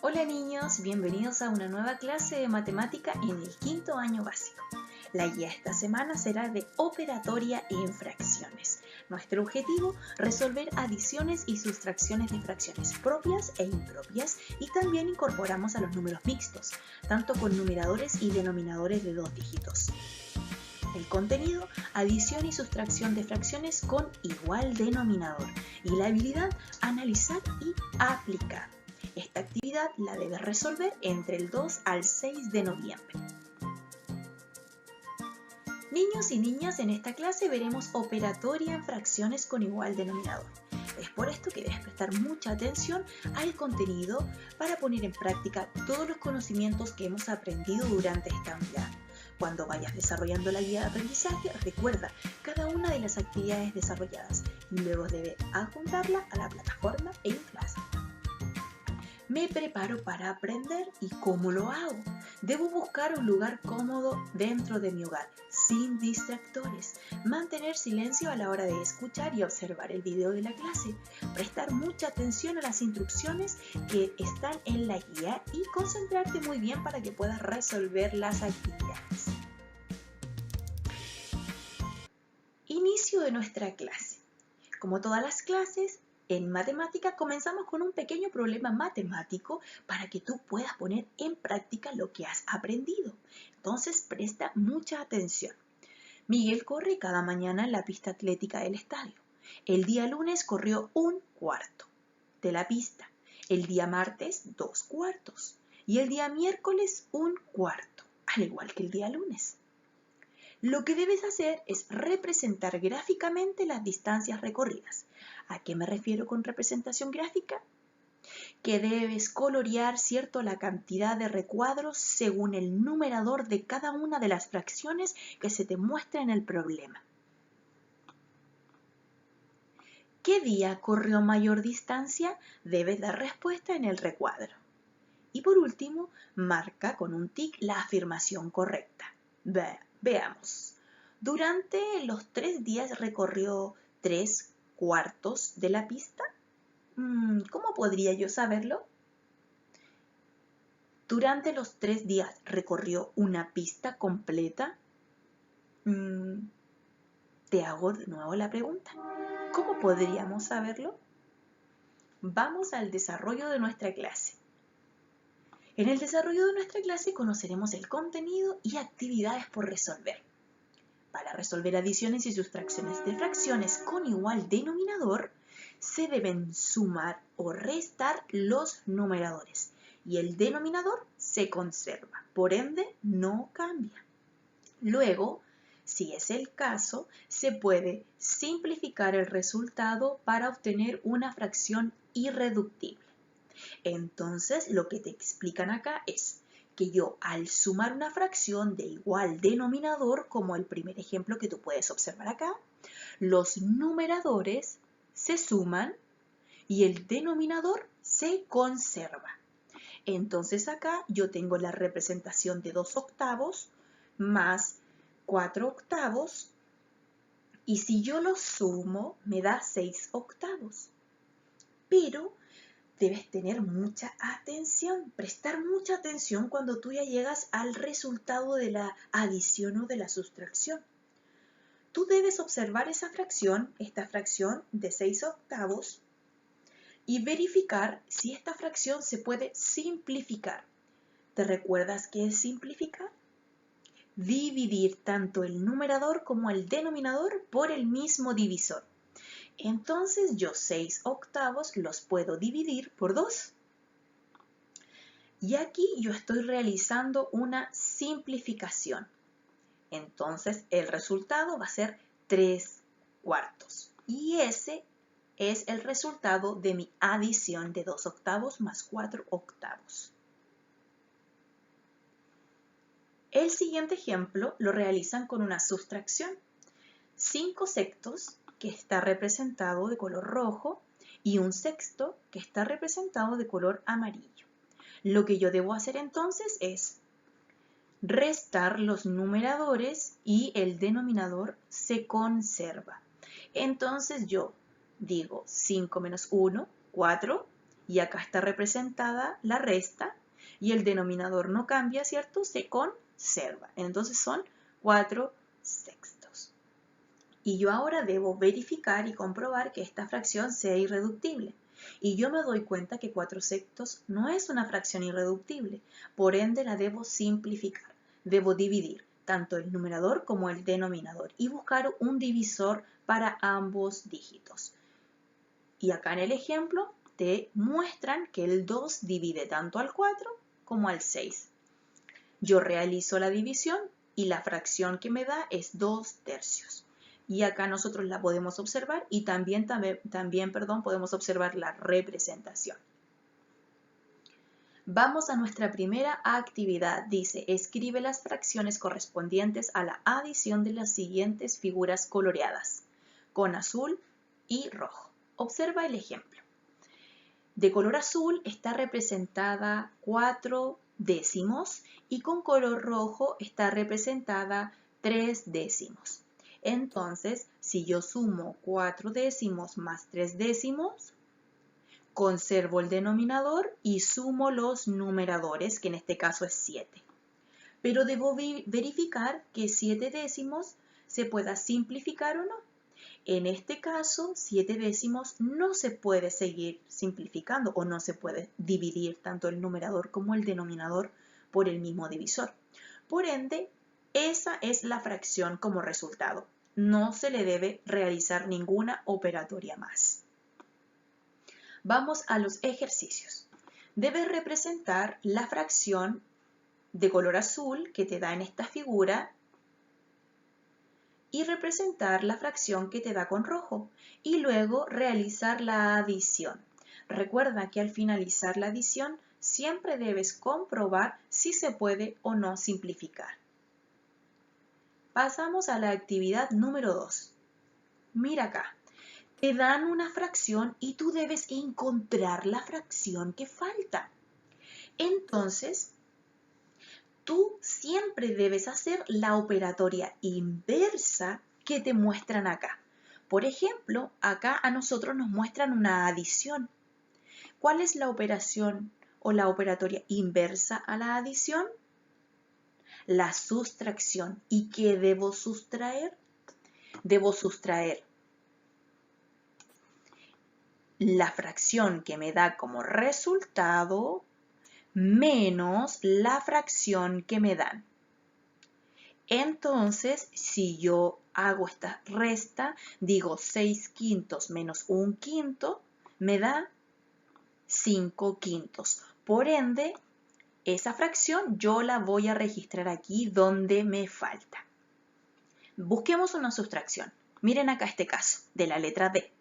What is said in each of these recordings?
Hola niños, bienvenidos a una nueva clase de matemática en el quinto año básico. La guía esta semana será de operatoria en fracciones. Nuestro objetivo, resolver adiciones y sustracciones de fracciones propias e impropias, y también incorporamos a los números mixtos, tanto con numeradores y denominadores de 2 dígitos. El contenido, adición y sustracción de fracciones con igual denominador, y la habilidad, analizar y aplicar. Esta actividad la debes resolver entre el 2 al 6 de noviembre. Niños y niñas, en esta clase veremos operatoria en fracciones con igual denominador. Es por esto que debes prestar mucha atención al contenido para poner en práctica todos los conocimientos que hemos aprendido durante esta unidad. Cuando vayas desarrollando la guía de aprendizaje, recuerda cada una de las actividades desarrolladas y luego debes adjuntarla a la plataforma en clase. Me preparo para aprender, ¿y cómo lo hago? Debo buscar un lugar cómodo dentro de mi hogar, sin distractores, mantener silencio a la hora de escuchar y observar el video de la clase, prestar mucha atención a las instrucciones que están en la guía y concentrarte muy bien para que puedas resolver las actividades. Inicio de nuestra clase. Como todas las clases, en matemática comenzamos con un pequeño problema matemático para que tú puedas poner en práctica lo que has aprendido. Entonces presta mucha atención. Miguel corre cada mañana en la pista atlética del estadio. El día lunes corrió 1/4 de la pista. El día martes 2/4 y el día miércoles 1/4, al igual que el día lunes. Lo que debes hacer es representar gráficamente las distancias recorridas. ¿A qué me refiero con representación gráfica? Que debes colorear, ¿cierto?, la cantidad de recuadros según el numerador de cada una de las fracciones que se te muestra en el problema. ¿Qué día corrió mayor distancia? Debes dar respuesta en el recuadro. Y por último, marca con un tic la afirmación correcta. Veamos. Durante los 3 días recorrió 3/4 de la pista. ¿Cómo podría yo saberlo? Durante los 3 días recorrió una pista completa. Te hago de nuevo la pregunta. ¿Cómo podríamos saberlo? Vamos al desarrollo de nuestra clase. En el desarrollo de nuestra clase conoceremos el contenido y actividades por resolver. Para resolver adiciones y sustracciones de fracciones con igual denominador, se deben sumar o restar los numeradores y el denominador se conserva, por ende no cambia. Luego, si es el caso, se puede simplificar el resultado para obtener una fracción irreductible. Entonces, lo que te explican acá es que yo, al sumar una fracción de igual denominador, como el primer ejemplo que tú puedes observar acá, los numeradores se suman y el denominador se conserva. Entonces acá yo tengo la representación de 2/8 más 4/8, y si yo lo sumo me da 6/8. Pero debes tener mucha atención, prestar mucha atención cuando tú ya llegas al resultado de la adición o de la sustracción. Tú debes observar esta fracción de 6/8, y verificar si esta fracción se puede simplificar. ¿Te recuerdas qué es simplificar? Dividir tanto el numerador como el denominador por el mismo divisor. Entonces yo 6/8 los puedo dividir por 2. Y aquí yo estoy realizando una simplificación. Entonces el resultado va a ser 3/4. Y ese es el resultado de mi adición de 2/8 más 4/8. El siguiente ejemplo lo realizan con una sustracción. 5/6 que está representado de color rojo y 1/6 que está representado de color amarillo. Lo que yo debo hacer entonces es restar los numeradores y el denominador se conserva. Entonces yo digo 5 menos 1, 4, y acá está representada la resta y el denominador no cambia, ¿cierto? Se conserva. Entonces son 4 sextos. Y yo ahora debo verificar y comprobar que esta fracción sea irreductible. Y yo me doy cuenta que 4 sextos no es una fracción irreductible, por ende la debo simplificar. Debo dividir tanto el numerador como el denominador y buscar un divisor para ambos dígitos. Y acá en el ejemplo te muestran que el 2 divide tanto al 4 como al 6. Yo realizo la división y la fracción que me da es 2 tercios. Y acá nosotros la podemos observar y también podemos observar la representación. Vamos a nuestra primera actividad. Dice, escribe las fracciones correspondientes a la adición de las siguientes figuras coloreadas, con azul y rojo. Observa el ejemplo. De color azul está representada 4 décimos y con color rojo está representada 3 décimos. Entonces, si yo sumo 4 décimos más 3 décimos, conservo el denominador y sumo los numeradores, que en este caso es 7. Pero debo verificar que 7 décimos se pueda simplificar o no. En este caso, 7 décimos no se puede seguir simplificando o no se puede dividir tanto el numerador como el denominador por el mismo divisor. Por ende, esa es la fracción como resultado. No se le debe realizar ninguna operatoria más. Vamos a los ejercicios. Debes representar la fracción de color azul que te da en esta figura y representar la fracción que te da con rojo y luego realizar la adición. Recuerda que al finalizar la adición siempre debes comprobar si se puede o no simplificar. Pasamos a la actividad número 2. Mira acá, te dan una fracción y tú debes encontrar la fracción que falta. Entonces, tú siempre debes hacer la operatoria inversa que te muestran acá. Por ejemplo, acá a nosotros nos muestran una adición. ¿Cuál es la operación o la operatoria inversa a la adición? La sustracción. ¿Y qué debo sustraer? Debo sustraer la fracción que me da como resultado menos la fracción que me dan. Entonces, si yo hago esta resta, digo 6 quintos menos 1 quinto, me da 5 quintos. Por ende, esa fracción yo la voy a registrar aquí donde me falta. Busquemos una sustracción. Miren acá este caso de la letra D.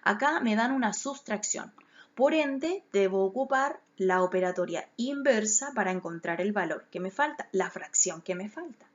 Acá me dan una sustracción. Por ende, debo ocupar la operatoria inversa para encontrar el valor que me falta, la fracción que me falta.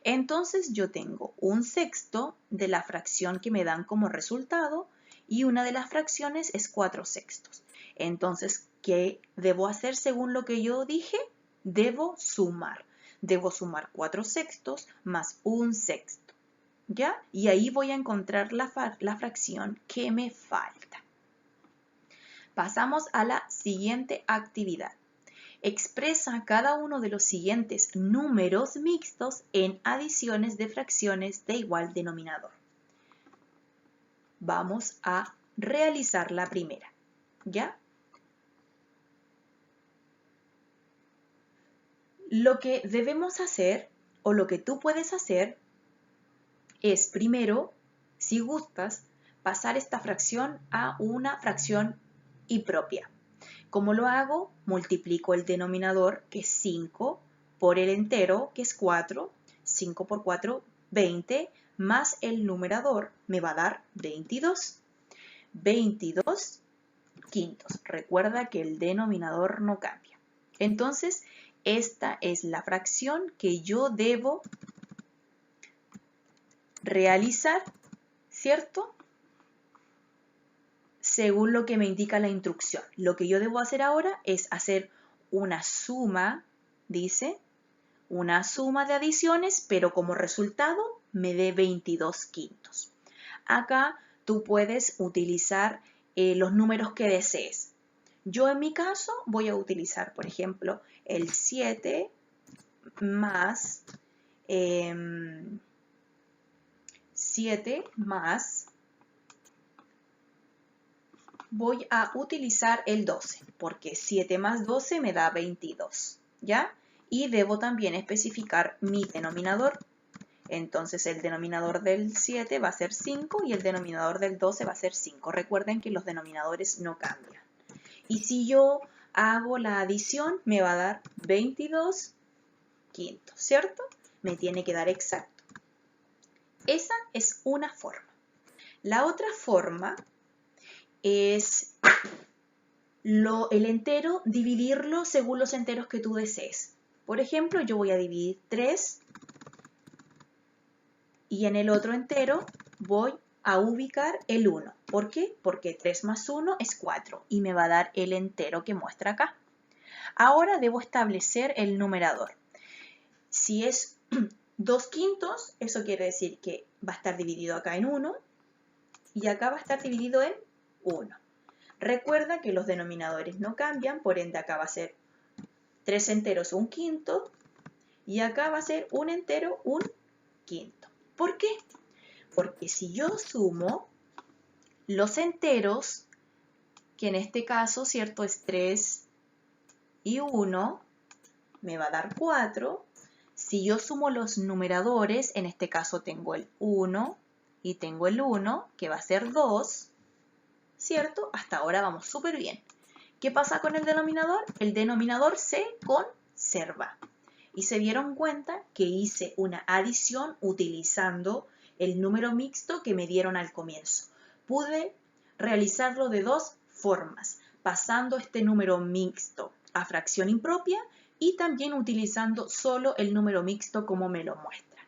Entonces yo tengo un sexto de la fracción que me dan como resultado y una de las fracciones es 4 sextos. Entonces, ¿qué debo hacer según lo que yo dije? Debo sumar. Debo sumar 4 sextos más un sexto. ¿Ya? Y ahí voy a encontrar la fracción que me falta. Pasamos a la siguiente actividad. Expresa cada uno de los siguientes números mixtos en adiciones de fracciones de igual denominador. Vamos a realizar la primera, ¿ya? Lo que debemos hacer, o lo que tú puedes hacer, es primero, si gustas, pasar esta fracción a una fracción impropia. ¿Cómo lo hago? Multiplico el denominador, que es 5, por el entero, que es 4. 5 por 4, 20, más el numerador me va a dar 22. 22 quintos. Recuerda que el denominador no cambia. Entonces, esta es la fracción que yo debo realizar, ¿cierto? Según lo que me indica la instrucción. Lo que yo debo hacer ahora es hacer una suma, dice, una suma de adiciones, pero como resultado me dé 22 quintos. Acá tú puedes utilizar los números que desees. Yo en mi caso voy a utilizar, por ejemplo, el 7 más 7 más, voy a utilizar el 12, porque 7 más 12 me da 22, ¿ya? Y debo también especificar mi denominador. Entonces el denominador del 7 va a ser 5 y el denominador del 12 va a ser 5. Recuerden que los denominadores no cambian. Y si yo hago la adición, me va a dar 22 quintos, ¿cierto? Me tiene que dar exacto. Esa es una forma. La otra forma es el entero, dividirlo según los enteros que tú desees. Por ejemplo, yo voy a dividir 3 y en el otro entero voy a ubicar el 1. ¿Por qué? Porque 3 más 1 es 4 y me va a dar el entero que muestra acá. Ahora debo establecer el numerador. Si es 2 quintos, eso quiere decir que va a estar dividido acá en 1 y acá va a estar dividido en 1. Recuerda que los denominadores no cambian, por ende acá va a ser 3 enteros un quinto y acá va a ser un entero un quinto. ¿Por qué? Porque si yo sumo los enteros, que en este caso, ¿cierto? Es 3 y 1, me va a dar 4. Si yo sumo los numeradores, en este caso tengo el 1 y tengo el 1, que va a ser 2, ¿cierto? Hasta ahora vamos súper bien. ¿Qué pasa con el denominador? El denominador se conserva. Y se dieron cuenta que hice una adición utilizando el número mixto que me dieron al comienzo. Pude realizarlo de dos formas, pasando este número mixto a fracción impropia y también utilizando solo el número mixto como me lo muestra.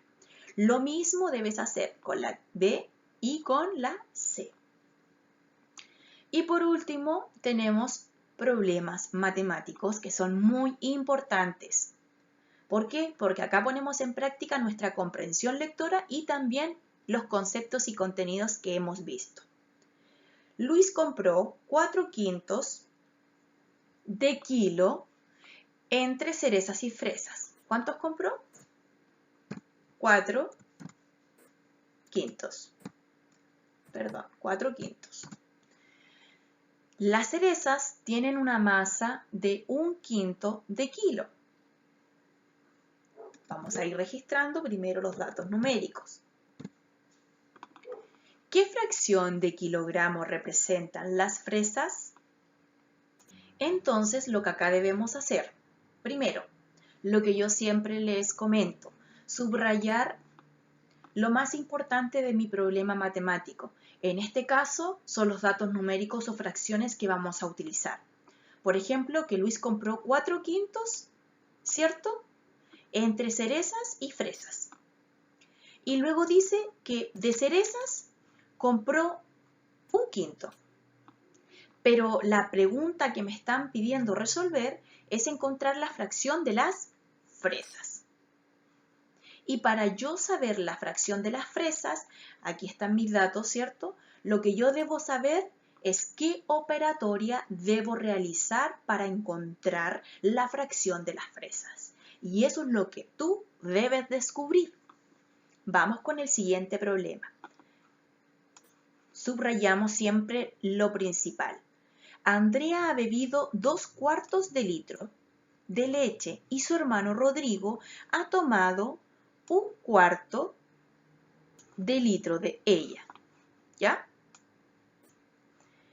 Lo mismo debes hacer con la D y con la C. Y por último, tenemos problemas matemáticos que son muy importantes. ¿Por qué? Porque acá ponemos en práctica nuestra comprensión lectora y también los conceptos y contenidos que hemos visto. Luis compró 4 quintos de kilo entre cerezas y fresas. ¿Cuántos compró? 4 quintos. Perdón, 4 quintos. Las cerezas tienen una masa de 1 quinto de kilo. Vamos a ir registrando primero los datos numéricos. ¿Qué fracción de kilogramo representan las fresas? Entonces, lo que acá debemos hacer, primero, lo que yo siempre les comento, subrayar lo más importante de mi problema matemático. En este caso, son los datos numéricos o fracciones que vamos a utilizar. Por ejemplo, que Luis compró 4 quintos, ¿cierto? Entre cerezas y fresas. Y luego dice que de cerezas compró 1 quinto. Pero la pregunta que me están pidiendo resolver es encontrar la fracción de las fresas. Y para yo saber la fracción de las fresas, aquí están mis datos, ¿cierto? Lo que yo debo saber es qué operatoria debo realizar para encontrar la fracción de las fresas. Y eso es lo que tú debes descubrir. Vamos con el siguiente problema. Subrayamos siempre lo principal. Andrea ha bebido 2 cuartos de litro de leche y su hermano Rodrigo ha tomado 1 cuarto de litro de ella. ¿Ya?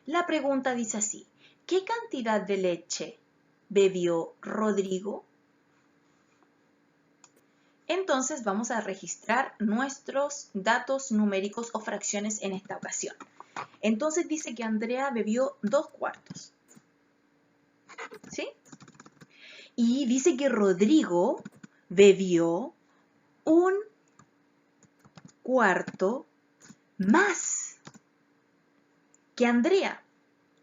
La pregunta dice así: ¿qué cantidad de leche bebió Rodrigo? Entonces vamos a registrar nuestros datos numéricos o fracciones en esta ocasión. Entonces dice que Andrea bebió 2 cuartos. ¿Sí? Y dice que Rodrigo bebió 1 cuarto más que Andrea.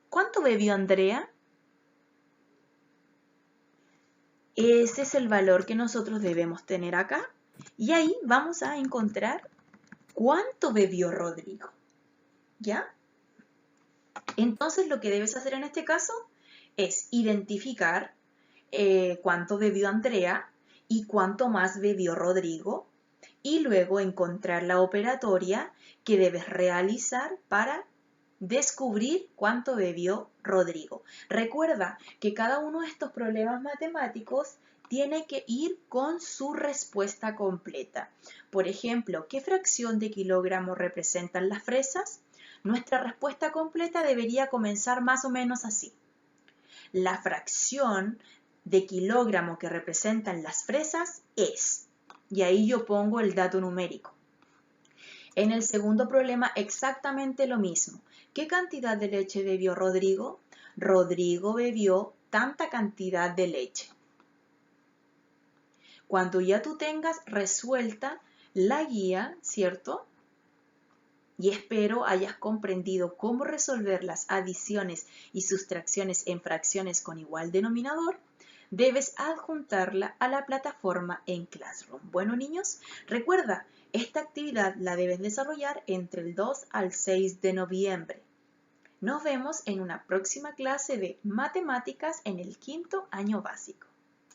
¿Cuánto bebió Andrea? Ese es el valor que nosotros debemos tener acá. Y ahí vamos a encontrar cuánto bebió Rodrigo. ¿Ya? Entonces lo que debes hacer en este caso es identificar cuánto bebió Andrea y cuánto más bebió Rodrigo, y luego encontrar la operatoria que debes realizar para descubrir cuánto bebió Rodrigo. Recuerda que cada uno de estos problemas matemáticos tiene que ir con su respuesta completa. Por ejemplo, ¿qué fracción de kilogramos representan las fresas? Nuestra respuesta completa debería comenzar más o menos así. La fracción de kilogramo que representan las fresas es, y ahí yo pongo el dato numérico. En el segundo problema exactamente lo mismo. ¿Qué cantidad de leche bebió Rodrigo? Rodrigo bebió tanta cantidad de leche. Cuando ya tú tengas resuelta la guía, ¿cierto? Y espero hayas comprendido cómo resolver las adiciones y sustracciones en fracciones con igual denominador, debes adjuntarla a la plataforma en Classroom. Bueno, niños, recuerda, esta actividad la debes desarrollar entre el 2 al 6 de noviembre. Nos vemos en una próxima clase de matemáticas en el 5º año básico.